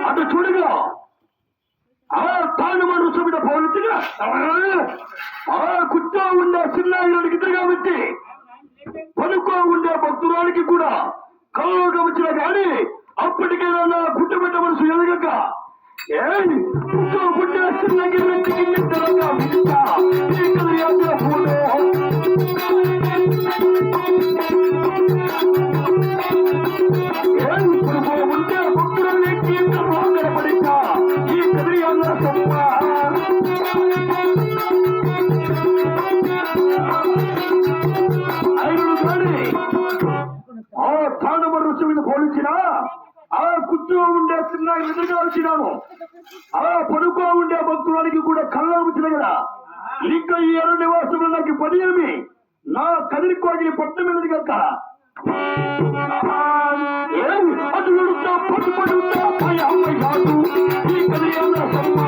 అది చూడగా ఆ తాను రుసమిన పౌరుతిగా ఆ కూర్చో ఉండే చిన్నాయికి ఎదురుగా వచ్చి పనుకో ఉండే భక్తురానికి కూడా కళ్ళు గమచిన గాని అప్పటికైనా నా గుట్టబెట్ట మనసు ఎదగక కూర్చో ఉండే చిన్నగి ఉండే భక్తురానికి కనపడిక ఈ కదిరి అన్న సొమ్మ ఆ తాండవ రుసుమిని పోలించిన ఆ కూర్చో ఉండే చిన్న ఎదురుగా వచ్చినాను ఆ పడుకో ఉండే భక్తురానికి కూడా కళ్ళ వచ్చిన కదా ఇంకా ఈ ఎర్ర నివాసంలో నాకు పని ఏమి నా కదిరికోగిలి పట్టణం మీద కక్క అటు ఎడుతా పట్టు పడుతా అమ్మాయి కాదు ఈ కదిరి అన్న సమ్మ